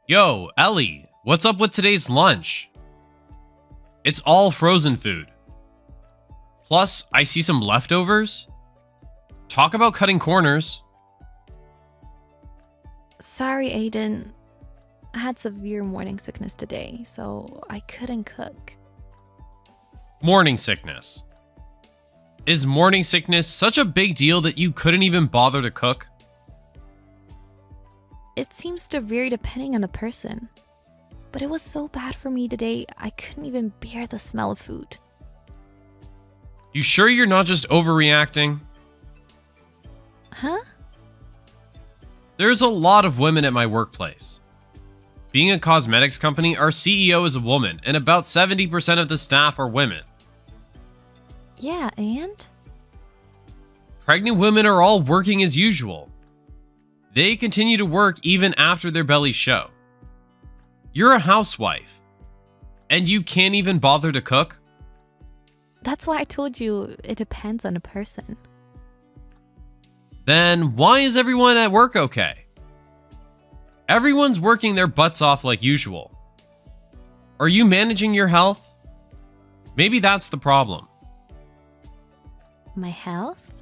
Yo, Ellie, what's up with today's lunch? It's all frozen food. Plus, I see some leftovers. Talk about cutting corners. Sorry, Aiden. I had severe morning sickness today, so I couldn't cook. Morning sickness. Is morning sickness such a big deal that you couldn't even bother to cook? It seems to vary depending on the person. But it was so bad for me today, I couldn't even bear the smell of food. You sure you're not just overreacting? Huh? There's a lot of women at my workplace. Being a cosmetics company, our CEO is a woman, and about 70% of the staff are women. Yeah, and? Pregnant women are all working as usual. They continue to work even after their bellies show. You're a housewife, and you can't even bother to cook? That's why I told you it depends on the person. Then why is everyone at work okay? Everyone's working their butts off like usual. Are you managing your health? Maybe that's the problem. My health?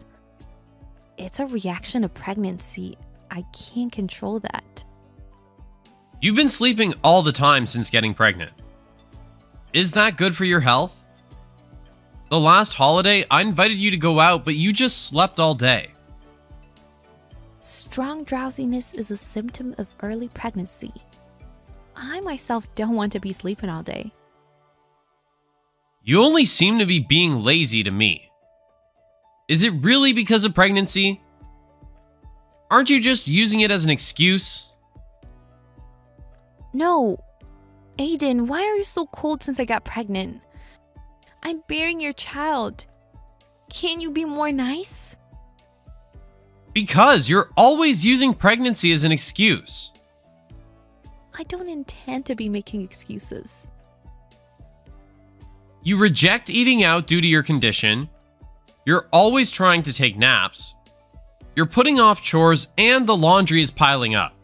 It's a reaction to pregnancy. I can't control that. You've been sleeping all the time since getting pregnant. Is that good for your health? The last holiday, I invited you to go out, but you just slept all day. Strong drowsiness is a symptom of early pregnancy. I myself don't want to be sleeping all day. You only seem to be being lazy to me. Is it really because of pregnancy? Aren't you just using it as an excuse? No. Aiden, why are you so cold since I got pregnant? I'm bearing your child. Can't you be more nice? Because you're always using pregnancy as an excuse. I don't intend to be making excuses. You reject eating out due to your condition. You're always trying to take naps. You're putting off chores and the laundry is piling up.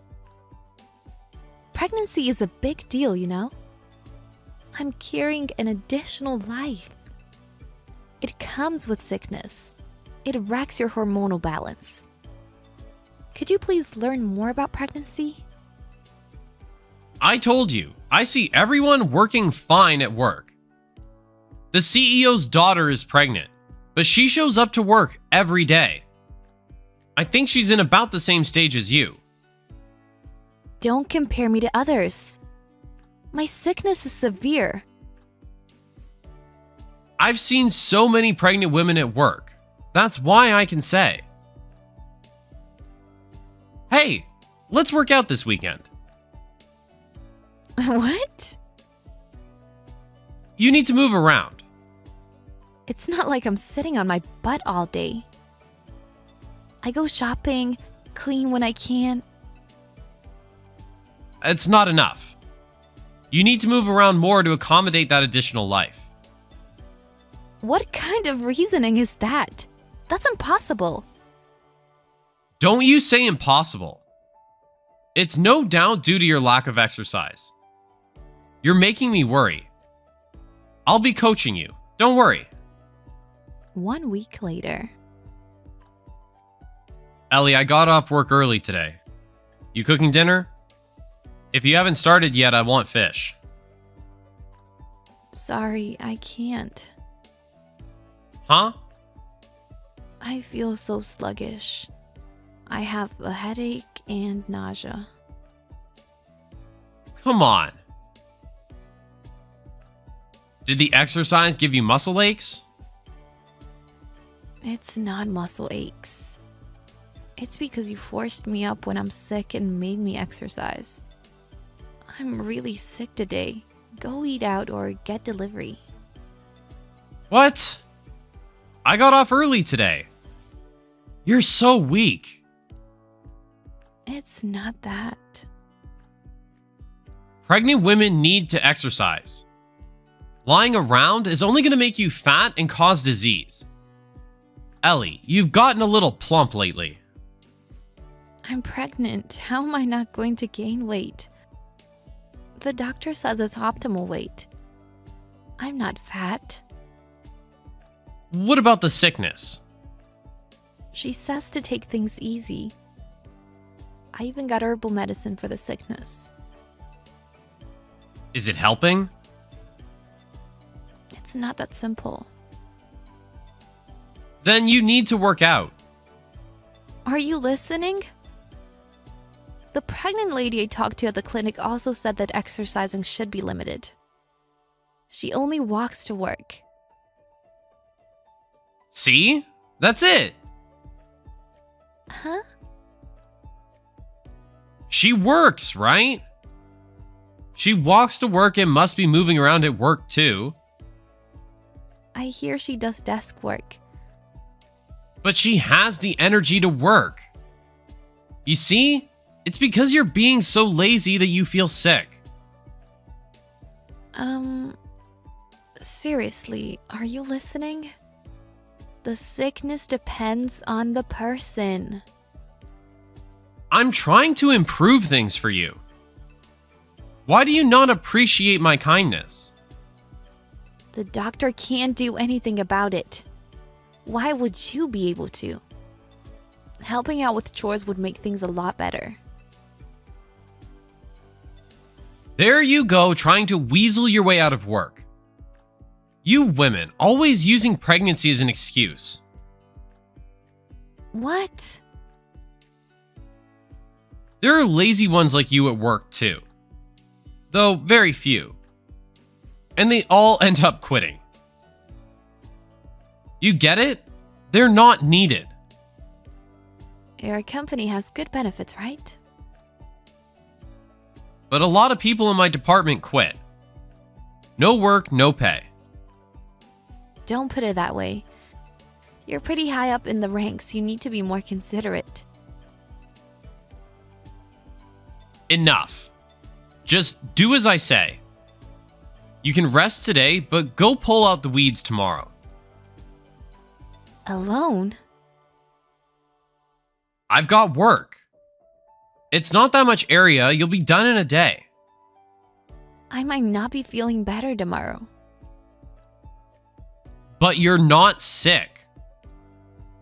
Pregnancy is a big deal, you know? I'm carrying an additional life. It comes with sickness. It wrecks your hormonal balance. Could you please learn more about pregnancy? I told you, I see everyone working fine at work. The CEO's daughter is pregnant, but she shows up to work every day. I think she's in about the same stage as you. Don't compare me to others. My sickness is severe. I've seen so many pregnant women at work. That's why I can say. Hey, let's work out this weekend. What? You need to move around. It's not like I'm sitting on my butt all day. I go shopping, clean when I can. It's not enough. You need to move around more to accommodate that additional life. What kind of reasoning is that? That's impossible. Don't you say impossible. It's no doubt due to your lack of exercise. You're making me worry. I'll be coaching you. Don't worry. 1 week later. Ellie, I got off work early today. You cooking dinner? If you haven't started yet, I want fish. Sorry, I can't. Huh? I feel so sluggish. I have a headache and nausea. Come on. Did the exercise give you muscle aches? It's not muscle aches. It's because you forced me up when I'm sick and made me exercise. I'm really sick today. Go eat out or get delivery. What? I got off early today. You're so weak. It's not that. Pregnant women need to exercise. Lying around is only going to make you fat and cause disease. Ellie, you've gotten a little plump lately. I'm pregnant. How am I not going to gain weight? The doctor says it's optimal weight. I'm not fat. What about the sickness? She says to take things easy. I even got herbal medicine for the sickness. Is it helping? It's not that simple. Then you need to work out. Are you listening? The pregnant lady I talked to at the clinic also said that exercising should be limited. She only walks to work. See? That's it. Huh? She works, right? She walks to work and must be moving around at work too. I hear she does desk work. But she has the energy to work. You see? It's because you're being so lazy that you feel sick. Seriously, are you listening? The sickness depends on the person. I'm trying to improve things for you. Why do you not appreciate my kindness? The doctor can't do anything about it. Why would you be able to? Helping out with chores would make things a lot better. There you go, trying to weasel your way out of work. You women, always using pregnancy as an excuse. What? There are lazy ones like you at work too. Though very few. And they all end up quitting. You get it? They're not needed. Your company has good benefits, right? But a lot of people in my department quit. No work, no pay. Don't put it that way. You're pretty high up in the ranks. You need to be more considerate. Enough. Just do as I say. You can rest today, but go pull out the weeds tomorrow. Alone? I've got work. It's not that much area, you'll be done in a day. I might not be feeling better tomorrow. But you're not sick.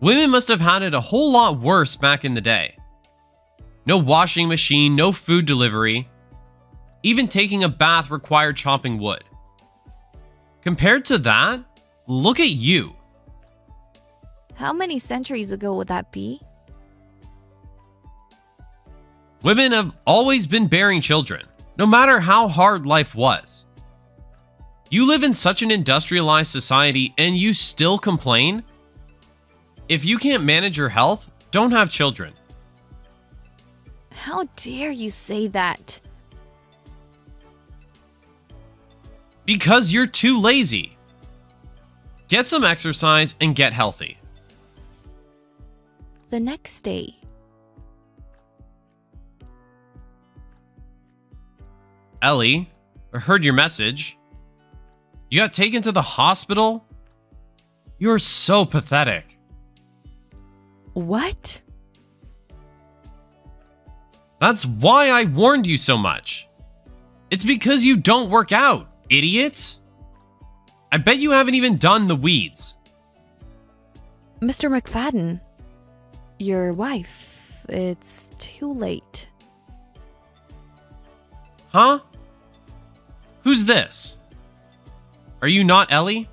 Women must have had it a whole lot worse back in the day. No washing machine, no food delivery. Even taking a bath required chopping wood. Compared to that, look at you. How many centuries ago would that be? Women have always been bearing children, no matter how hard life was. You live in such an industrialized society and you still complain? If you can't manage your health, don't have children. How dare you say that? Because you're too lazy. Get some exercise and get healthy. The next day. Ellie, I heard your message. You got taken to the hospital? You're so pathetic. What? That's why I warned you so much. It's because you don't work out, idiots. I bet you haven't even done the weeds. Mr. McFadden, your wife, it's too late. Huh? Who's this? Are you not Ellie?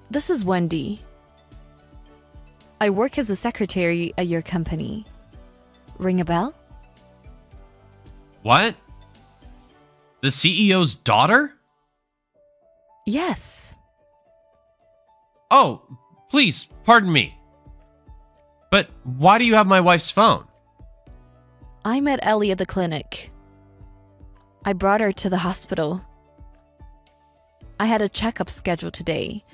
This is Wendy. I work as a secretary at your company. Ring a bell? What? The CEO's daughter? Yes. Oh, please, pardon me. But why do you have my wife's phone? I met Ellie at the clinic. I brought her to the hospital. I had a checkup scheduled today.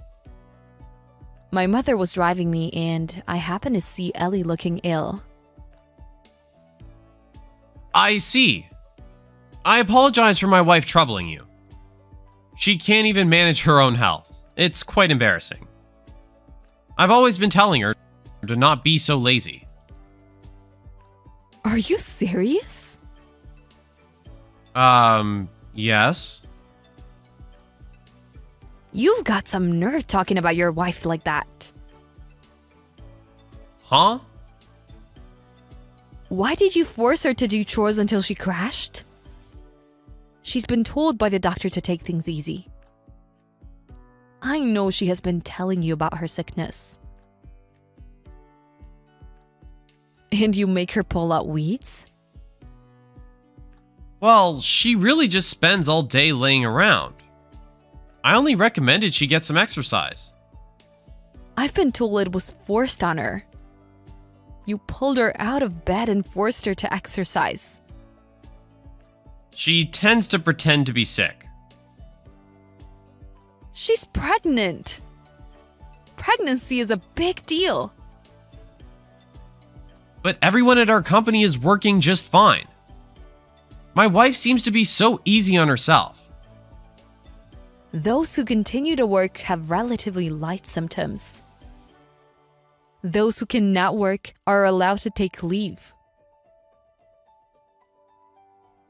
My mother was driving me and I happened to see Ellie looking ill. I see. I apologize for my wife troubling you. She can't even manage her own health. It's quite embarrassing. I've always been telling her to not be so lazy. Are you serious? Yes. You've got some nerve talking about your wife like that. Huh? Why did you force her to do chores until she crashed? She's been told by the doctor to take things easy. I know she has been telling you about her sickness. And you make her pull out weeds? Well, she really just spends all day laying around. I only recommended she get some exercise. I've been told it was forced on her. You pulled her out of bed and forced her to exercise. She tends to pretend to be sick. She's pregnant. Pregnancy is a big deal. But everyone at our company is working just fine. My wife seems to be so easy on herself. Those who continue to work have relatively light symptoms. Those who cannot work are allowed to take leave.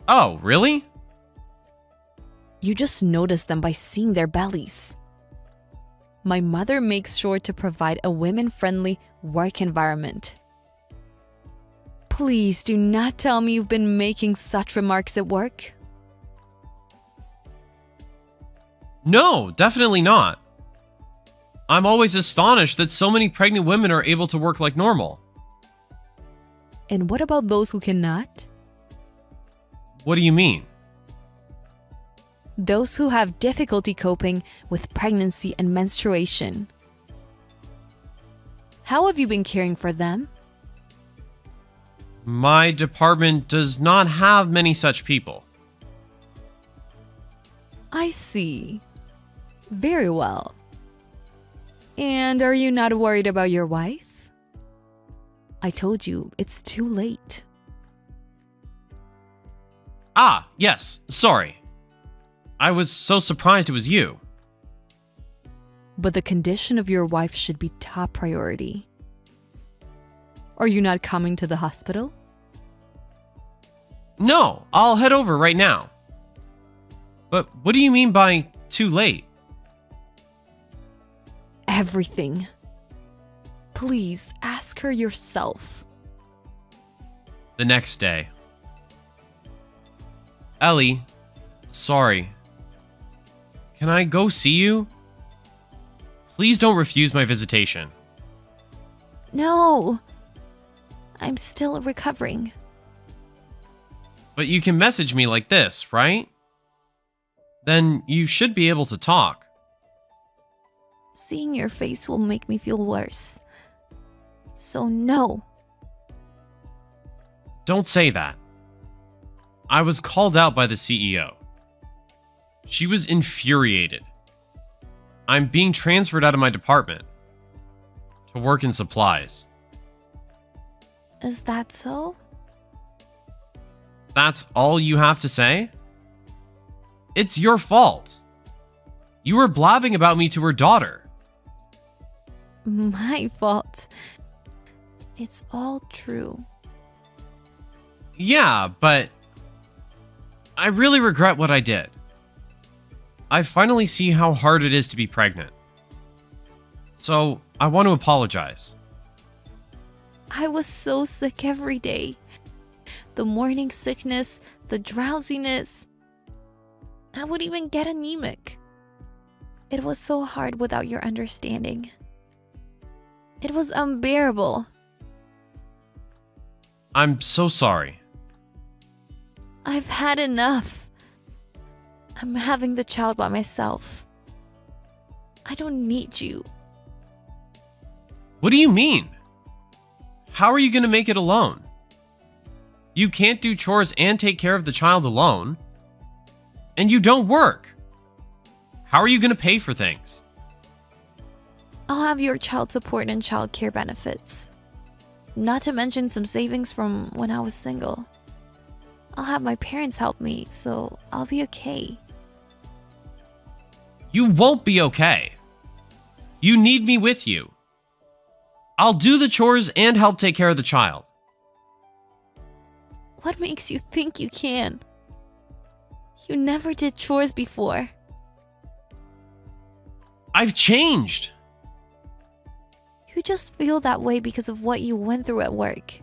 Oh, really? You just notice them by seeing their bellies. My mother makes sure to provide a women-friendly work environment. Please do not tell me you've been making such remarks at work. No, definitely not. I'm always astonished that so many pregnant women are able to work like normal. And what about those who cannot? What do you mean? Those who have difficulty coping with pregnancy and menstruation. How have you been caring for them? My department does not have many such people. I see. Very well. And are you not worried about your wife? I told you, it's too late. Ah, yes, sorry. I was so surprised it was you. But the condition of your wife should be top priority. Are you not coming to the hospital? No, I'll head over right now. But what do you mean by too late? Everything. Please ask her yourself. The next day. Ellie, sorry. Can I go see you? Please don't refuse my visitation. No. I'm still recovering. But you can message me like this, right? Then you should be able to talk. Seeing your face will make me feel worse. So no. Don't say that. I was called out by the CEO. She was infuriated. I'm being transferred out of my department to work in supplies. Is that so? That's all you have to say? It's your fault. You were blabbing about me to her daughter. My fault. It's all true. Yeah, but I really regret what I did. I finally see how hard it is to be pregnant. So, I want to apologize. I was so sick every day. The morning sickness, the drowsiness. I would even get anemic. It was so hard without your understanding. It was unbearable. I'm so sorry. I've had enough. I'm having the child by myself. I don't need you. What do you mean? How are you going to make it alone? You can't do chores and take care of the child alone. And you don't work. How are you going to pay for things? I'll have your child support and child care benefits. Not to mention some savings from when I was single. I'll have my parents help me, so I'll be okay. You won't be okay. You need me with you. I'll do the chores and help take care of the child. What makes you think you can? You never did chores before. I've changed. You just feel that way because of what you went through at work.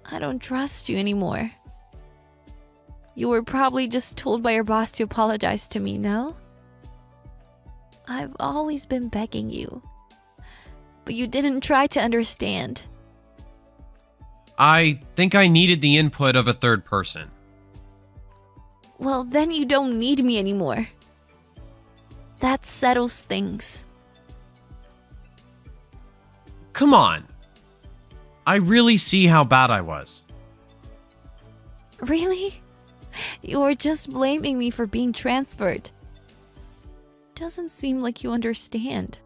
I don't trust you anymore. You were probably just told by your boss to apologize to me, no? I've always been begging you, but you didn't try to understand. I think I needed the input of a third person. Well, then you don't need me anymore. That settles things. Come on. I really see how bad I was. Really? You were just blaming me for being transferred. Doesn't seem like you understand.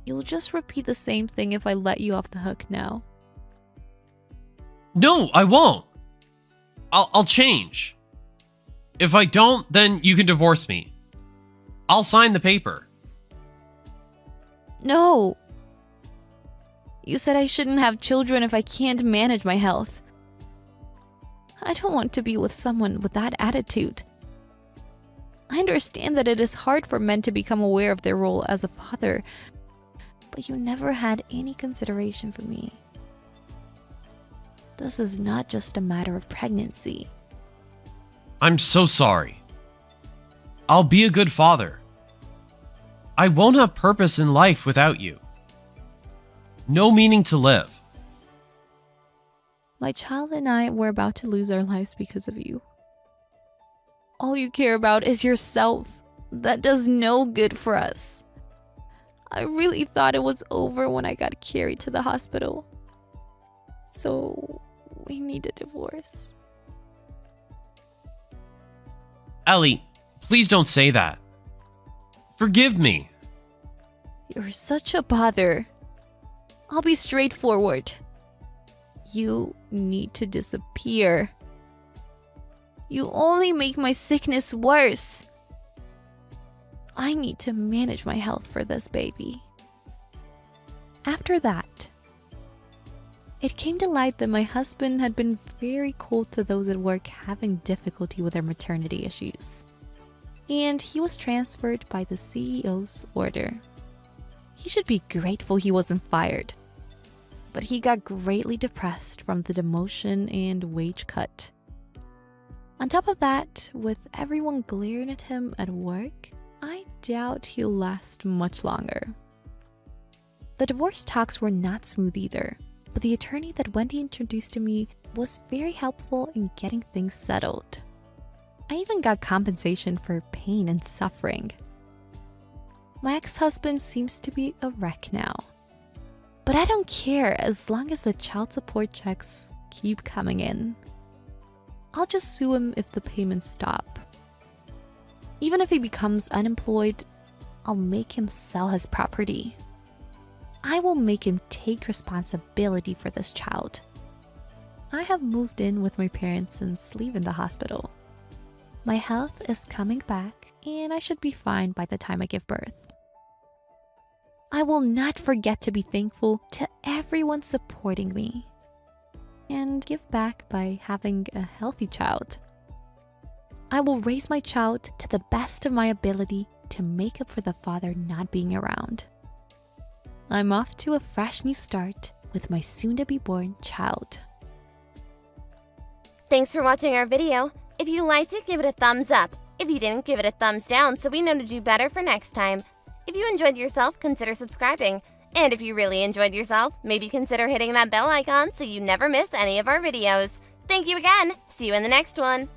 You'll just repeat the same thing if I let you off the hook now. No, I won't. I'll change. If I don't, then you can divorce me. I'll sign the paper. No. You said I shouldn't have children if I can't manage my health. I don't want to be with someone with that attitude. I understand that it is hard for men to become aware of their role as a father, but you never had any consideration for me. This is not just a matter of pregnancy. I'm so sorry. I'll be a good father. I won't have purpose in life without you. No meaning to live. My child and I were about to lose our lives because of you. All you care about is yourself. That does no good for us. I really thought it was over when I got carried to the hospital. So, we need a divorce. Ellie, please don't say that. Forgive me. You're such a bother. I'll be straightforward. You need to disappear. You only make my sickness worse. I need to manage my health for this baby. After that, it came to light that my husband had been very cold to those at work having difficulty with their maternity issues. And he was transferred by the CEO's order. He should be grateful he wasn't fired. But he got greatly depressed from the demotion and wage cut. On top of that, with everyone glaring at him at work, I doubt he'll last much longer. The divorce talks were not smooth either, but the attorney that Wendy introduced to me was very helpful in getting things settled. I even got compensation for pain and suffering. My ex-husband seems to be a wreck now. But I don't care as long as the child support checks keep coming in. I'll just sue him if the payments stop. Even if he becomes unemployed, I'll make him sell his property. I will make him take responsibility for this child. I have moved in with my parents since leaving the hospital. My health is coming back, and I should be fine by the time I give birth. I will not forget to be thankful to everyone supporting me and give back by having a healthy child. I will raise my child to the best of my ability to make up for the father not being around. I'm off to a fresh new start with my soon-to-be-born child. Thanks for watching our video. If you liked it, give it a thumbs up. If you didn't, give it a thumbs down so we know to do better for next time. If you enjoyed yourself, consider subscribing. And if you really enjoyed yourself, maybe consider hitting that bell icon so you never miss any of our videos. Thank you again. See you in the next one.